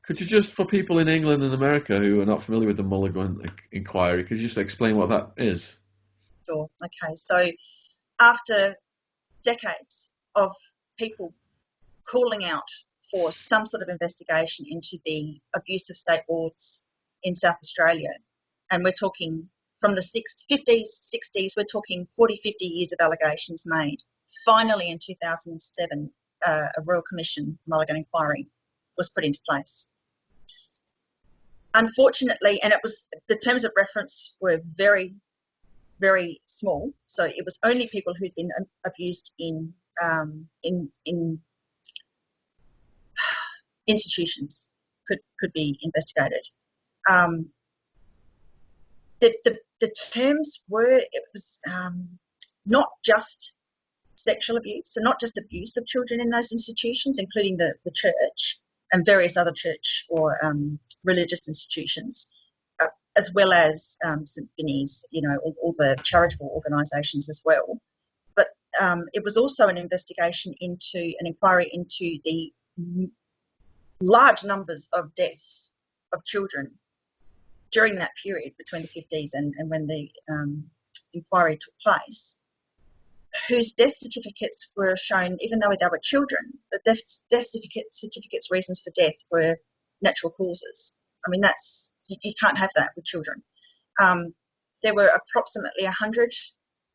Could you just, for people in England and America who are not familiar with the Mulligan Inquiry, could you just explain what that is? Sure. Okay. So after decades of people calling out for some sort of investigation into the abusive state wards in South Australia, and we're talking from the 50s, 60s, we're talking 40, 50 years of allegations made. Finally, in 2007, a Royal Commission, Mulligan Inquiry, was put into place. Unfortunately, and the terms of reference were very, very small. So it was only people who'd been abused in institutions could be investigated. The terms were, it was not just sexual abuse, so not just abuse of children in those institutions, including the church and various other church or religious institutions, as well as St. Vinny's, all the charitable organisations as well. But it was also an inquiry into the large numbers of deaths of children during that period between the 50s and when the inquiry took place, whose death certificates were shown, even though they were children, the death certificates' reasons for death were natural causes. I mean, you can't have that with children. There were approximately 100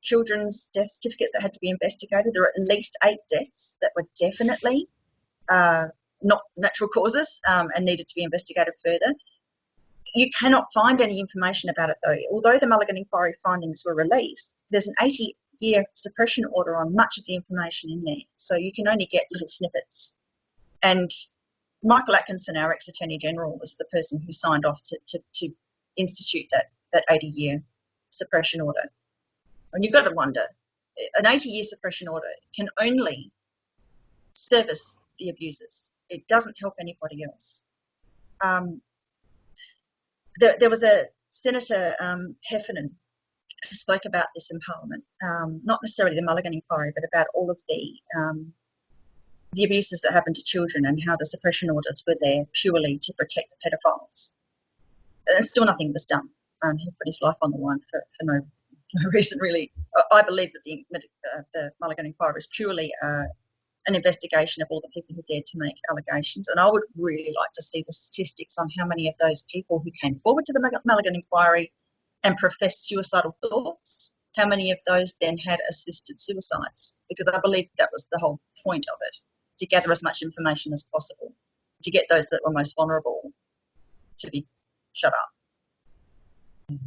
children's death certificates that had to be investigated. There were at least 8 deaths that were definitely not natural causes and needed to be investigated further. You cannot find any information about it, though. Although the Mulligan Inquiry findings were released, there's an 80-year suppression order on much of the information in there, so you can only get little snippets. And Michael Atkinson, our ex-Attorney General, was the person who signed off to institute that 80-year suppression order. And you've got to wonder, an 80-year suppression order can only service the abusers. It doesn't help anybody else. There was a Senator Heffernan who spoke about this in Parliament, not necessarily the Mulligan Inquiry, but about all of the abuses that happened to children and how the suppression orders were there purely to protect the pedophiles. And still nothing was done. He put his life on the line for no reason, really. I believe that the Mulligan Inquiry was purely an investigation of all the people who dared to make allegations. And I would really like to see the statistics on how many of those people who came forward to the Mulligan Inquiry and professed suicidal thoughts, how many of those then had assisted suicides? Because I believe that was the whole point of it, to gather as much information as possible, to get those that were most vulnerable to be shut up.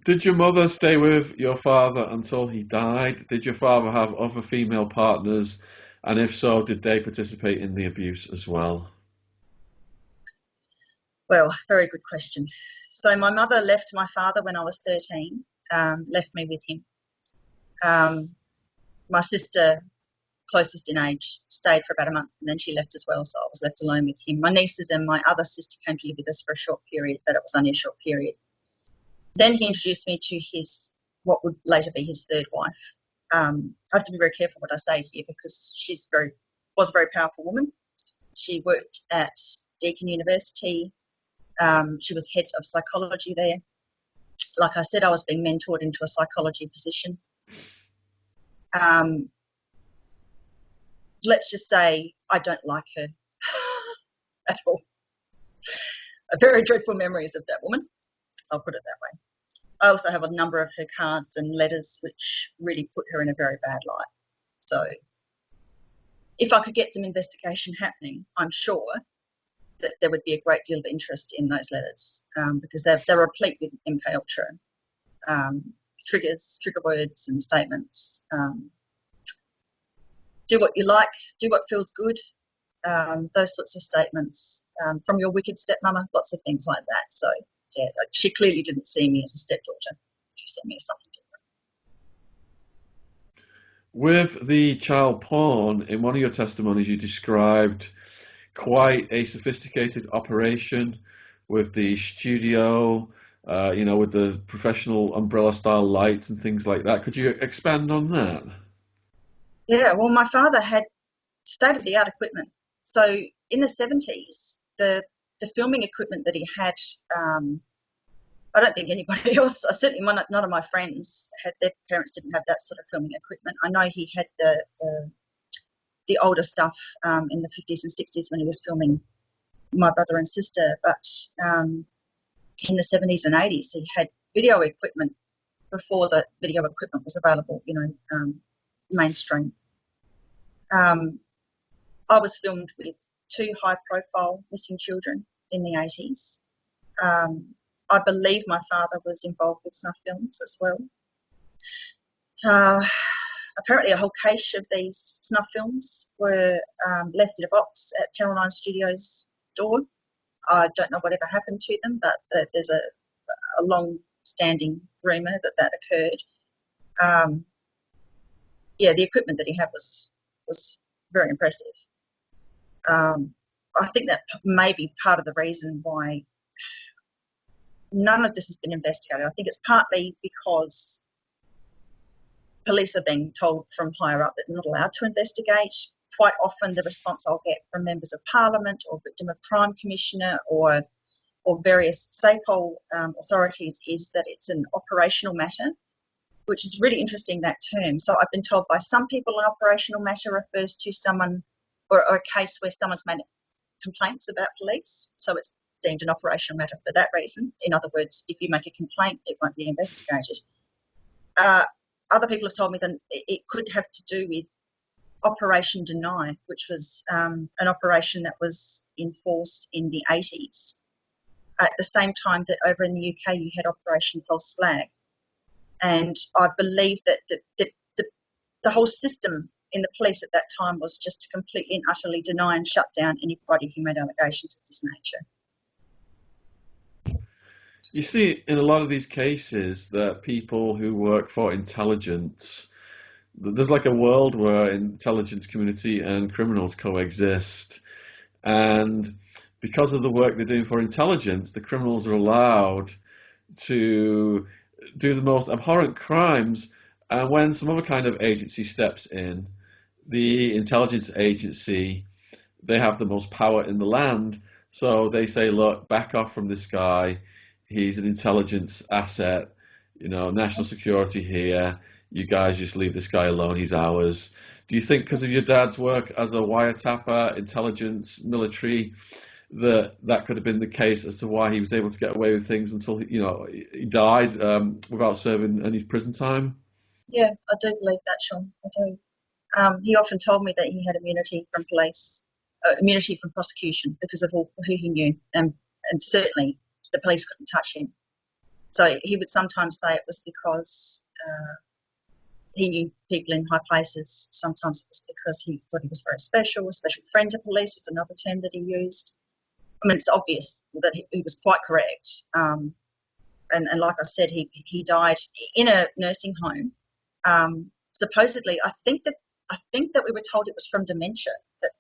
Did your mother stay with your father until he died? Did your father have other female partners? And if so, did they participate in the abuse as well? Well, very good question. So my mother left my father when I was 13, left me with him. My sister, closest in age, stayed for about a month and then she left as well, so I was left alone with him. My nieces and my other sister came to live with us for a short period, but it was only a short period. Then he introduced me to what would later be his third wife. I have to be very careful what I say here because she was a very powerful woman. She worked at Deakin University. She was head of psychology there. Like I said, I was being mentored into a psychology position. Let's just say I don't like her at all. Very dreadful memories of that woman. I'll put it that way. I also have a number of her cards and letters which really put her in a very bad light. So if I could get some investigation happening, I'm sure that there would be a great deal of interest in those letters because they're replete with MK Ultra trigger words and statements. Do what you like, do what feels good, those sorts of statements from your wicked stepmama, lots of things like that. So yeah, she clearly didn't see me as a stepdaughter. She saw me as something different. With the child porn, in one of your testimonies, you described quite a sophisticated operation with the studio, with the professional umbrella-style lights and things like that. Could you expand on that? Yeah, well, my father had state-of-the-art equipment. So in the 70s, the the filming equipment that he had, I don't think anybody else, certainly none of my friends had, their parents didn't have that sort of filming equipment. I know he had the older stuff in the 50s and 60s when he was filming my brother and sister, but in the 70s and 80s he had video equipment before the video equipment was available, mainstream. I was filmed with 2 high-profile missing children in the 80s. I believe my father was involved with snuff films as well. Apparently a whole cache of these snuff films were left in a box at Channel 9 Studios' door. I don't know whatever happened to them, but there's a long-standing rumour that occurred. The equipment that he had was very impressive. I think that may be part of the reason why none of this has been investigated. I think it's partly because police are being told from higher up that they're not allowed to investigate. Quite often the response I'll get from members of parliament or victim of crime commissioner or various SAPOL authorities is that it's an operational matter, which is really interesting, that term. So I've been told by some people an operational matter refers to someone or a case where someone's made complaints about police. So it's deemed an operational matter for that reason. In other words, if you make a complaint, it won't be investigated. Other people have told me that it could have to do with Operation Deny, which was an operation that was in force in the 80s. At the same time that over in the UK you had Operation False Flag. And I believe that the whole system in the police at that time was just to completely and utterly deny and shut down anybody who made allegations of this nature. You see in a lot of these cases that people who work for intelligence, there's like a world where intelligence community and criminals coexist. And because of the work they're doing for intelligence, the criminals are allowed to do the most abhorrent crimes. And when some other kind of agency steps in, the intelligence agency, they have the most power in the land. So they say, look, back off from this guy. He's an intelligence asset, national security here. You guys just leave this guy alone. He's ours. Do you think because of your dad's work as a wiretapper, intelligence, military, that could have been the case as to why he was able to get away with things until he died without serving any prison time? Yeah, I do believe that, Shaun. I do. He often told me that he had immunity from police, immunity from prosecution because of who he knew, and certainly the police couldn't touch him. So he would sometimes say it was because he knew people in high places. Sometimes it was because he thought he was very special. A special friend to police was another term that he used. I mean, it's obvious that he was quite correct. And like I said, he died in a nursing home. Supposedly, I think that we were told it was from dementia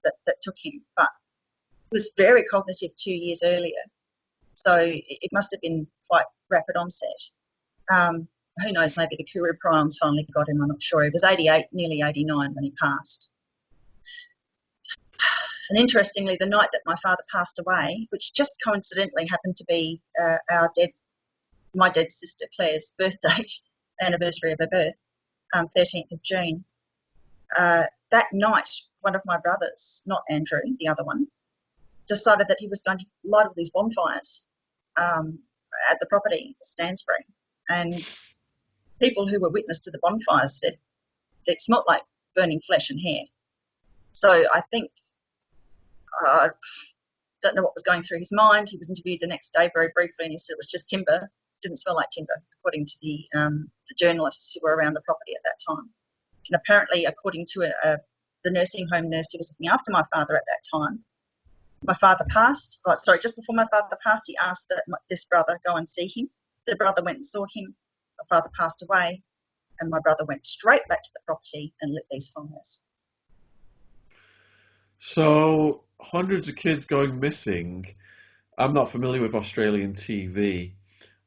that took him, but he was very cognitive 2 years earlier. So it must have been quite rapid onset. Who knows, maybe the Kuru prions finally got him, I'm not sure. He was 88, nearly 89 when he passed. And interestingly, the night that my father passed away, which just coincidentally happened to be my dead sister Claire's birthday, anniversary of her birth, 13th of June, that night, one of my brothers, not Andrew, the other one, decided that he was going to light all these bonfires at the property, Stansbury. And people who were witness to the bonfires said it smelt like burning flesh and hair. So I think, I don't know what was going through his mind. He was interviewed the next day very briefly and he said it was just timber. It didn't smell like timber, according to the journalists who were around the property at that time. And apparently, according to the nursing home nurse who was looking after my father at that time, my father passed. Just before my father passed, he asked that this brother go and see him. The brother went and saw him. My father passed away, and my brother went straight back to the property and lit these fires. So, hundreds of kids going missing. I'm not familiar with Australian TV.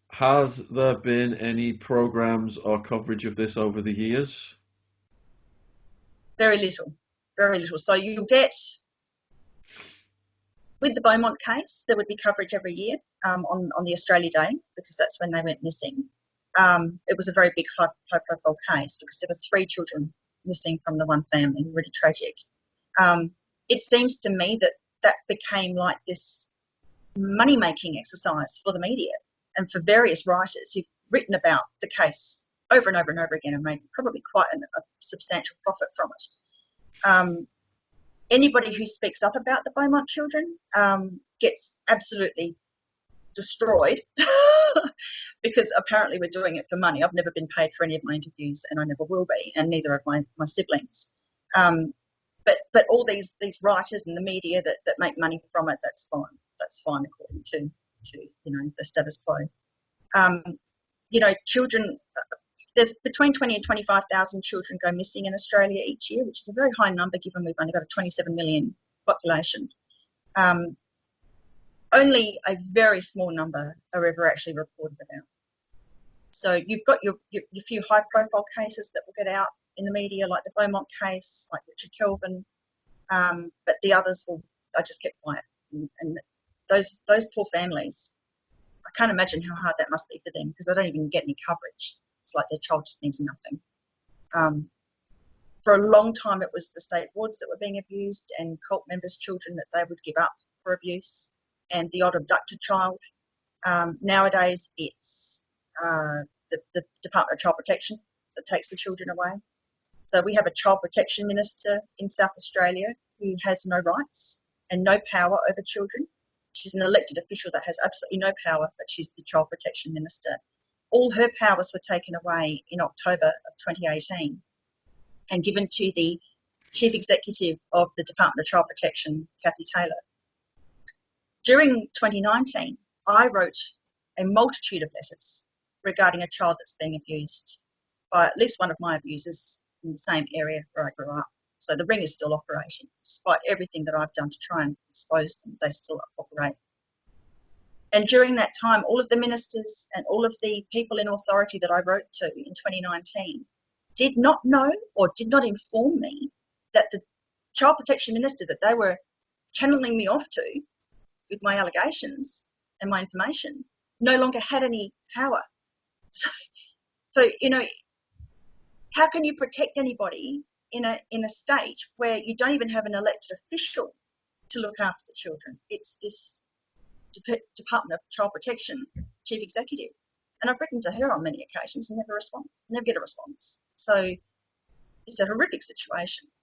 Has there been any programs or coverage of this over the years? Very little, very little. So you get With the Beaumont case, there would be coverage every year on the Australia Day, because that's when they went missing. It was a very big high-profile case because there were 3 children missing from the one family, really tragic. It seems to me that became like this money-making exercise for the media and for various writers who've written about the case over and over and over again and made probably quite a substantial profit from it. Anybody who speaks up about the Beaumont children gets absolutely destroyed because apparently we're doing it for money. I've never been paid for any of my interviews, and I never will be, and neither have my siblings. But all these writers and the media that make money from it, that's fine. That's fine according to the status quo. Children. There's between 20 and 25,000 children go missing in Australia each year, which is a very high number given we've only got a 27 million population. Only a very small number are ever actually reported about. So you've got your few high-profile cases that will get out in the media, like the Beaumont case, like Richard Kelvin, but the others I just kept quiet. And those poor families, I can't imagine how hard that must be for them because they don't even get any coverage. It's like their child just means nothing. For a long time, it was the state wards that were being abused and cult members' children that they would give up for abuse, and the odd abducted child. Nowadays, it's the Department of Child Protection that takes the children away. So we have a child protection minister in South Australia who has no rights and no power over children. She's an elected official that has absolutely no power, but she's the child protection minister. All her powers were taken away in October of 2018 and given to the chief executive of the Department of Child Protection, Kathy Taylor. During 2019, I wrote a multitude of letters regarding a child that's being abused by at least one of my abusers in the same area where I grew up. So the ring is still operating. Despite everything that I've done to try and expose them, they still operate. And during that time, all of the ministers and all of the people in authority that I wrote to in 2019 did not know or did not inform me that the child protection minister that they were channeling me off to with my allegations and my information no longer had any power. So how can you protect anybody in a state where you don't even have an elected official to look after the children? It's this Department of Child Protection chief executive, and I've written to her on many occasions and never get a response. So it's a horrific situation.